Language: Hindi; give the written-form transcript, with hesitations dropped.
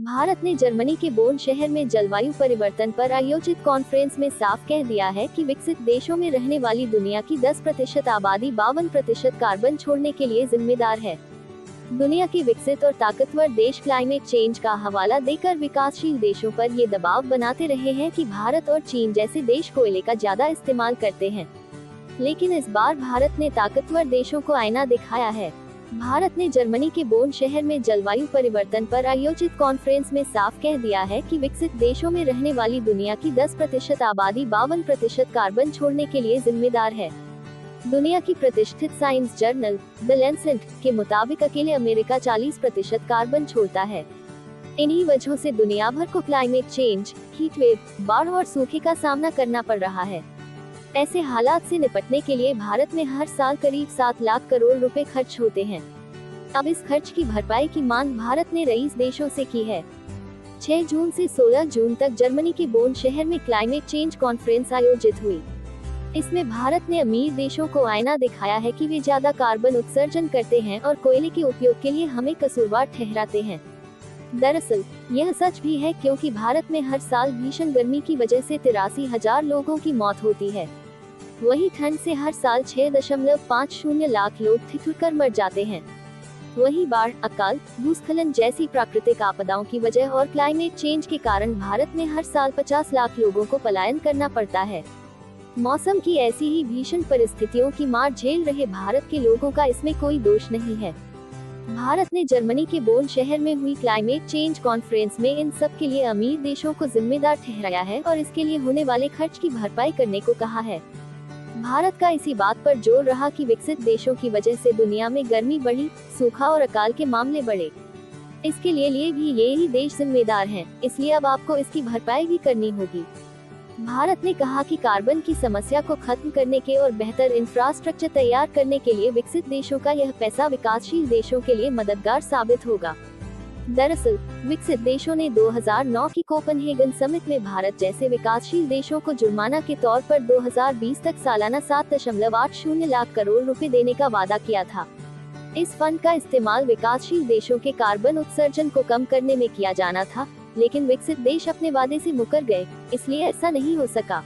भारत ने जर्मनी के बोन शहर में जलवायु परिवर्तन पर आयोजित कॉन्फ्रेंस में साफ कह दिया है कि विकसित देशों में रहने वाली दुनिया की 10% आबादी 52% कार्बन छोड़ने के लिए जिम्मेदार है। दुनिया के विकसित और ताकतवर देश क्लाइमेट चेंज का हवाला देकर विकासशील देशों पर ये दबाव बनाते रहे हैं कि भारत और चीन जैसे देश कोयले का ज्यादा इस्तेमाल करते हैं। लेकिन इस बार भारत ने ताकतवर देशों को आईना दिखाया है। भारत ने जर्मनी के बोन शहर में जलवायु परिवर्तन पर आयोजित कॉन्फ्रेंस में साफ कह दिया है कि विकसित देशों में रहने वाली दुनिया की 10% आबादी 52% कार्बन छोड़ने के लिए जिम्मेदार है। दुनिया की प्रतिष्ठित साइंस जर्नल द लैंसेट के मुताबिक अकेले अमेरिका 40% कार्बन छोड़ता है। इन्हीं वजहों से दुनिया भर को क्लाइमेट चेंज, हीट वेव, बाढ़ और सूखे का सामना करना पड़ रहा है। ऐसे हालात से निपटने के लिए भारत में हर साल करीब 7 लाख करोड़ रुपए खर्च होते हैं। अब इस खर्च की भरपाई की मांग भारत ने रईस देशों से की है। 6 जून से 16 जून तक जर्मनी के बोन शहर में क्लाइमेट चेंज कॉन्फ्रेंस आयोजित हुई। इसमें भारत ने अमीर देशों को आईना दिखाया है कि वे ज्यादा कार्बन उत्सर्जन करते हैं और कोयले के उपयोग के लिए हमें कसूरवार ठहराते हैं। दरअसल यह सच भी है, क्योंकि भारत में हर साल भीषण गर्मी की वजह से 83,000 लोगों की मौत होती है। वहीं ठंड से हर साल 6.50 लाख लोग ठिठुरकर मर जाते हैं। वहीं बाढ़, अकाल, भूस्खलन जैसी प्राकृतिक आपदाओं की वजह और क्लाइमेट चेंज के कारण भारत में हर साल 50 लाख लोगों को पलायन करना पड़ता है। मौसम की ऐसी ही भीषण परिस्थितियों की मार झेल रहे भारत के लोगों का इसमें कोई दोष नहीं है। भारत ने जर्मनी के बोन शहर में हुई क्लाइमेट चेंज कॉन्फ्रेंस में इन सब के लिए अमीर देशों को जिम्मेदार ठहराया है और इसके लिए होने वाले खर्च की भरपाई करने को कहा है। भारत का इसी बात पर जोर रहा कि विकसित देशों की वजह से दुनिया में गर्मी बढ़ी, सूखा और अकाल के मामले बढ़े। इसके लिए भी ये ही देश जिम्मेदार हैं, इसलिए अब आपको इसकी भरपाई भी करनी होगी। भारत ने कहा कि कार्बन की समस्या को खत्म करने के और बेहतर इंफ्रास्ट्रक्चर तैयार करने के लिए विकसित देशों का यह पैसा विकासशील देशों के लिए मददगार साबित होगा। दरअसल विकसित देशों ने 2009 की कोपेनहेगन समिट में भारत जैसे विकासशील देशों को जुर्माना के तौर पर 2020 तक सालाना 7.80 लाख करोड़ रुपए देने का वादा किया था। इस फंड का इस्तेमाल विकासशील देशों के कार्बन उत्सर्जन को कम करने में किया जाना था, लेकिन विकसित देश अपने वादे से मुकर गए, इसलिए ऐसा नहीं हो सका।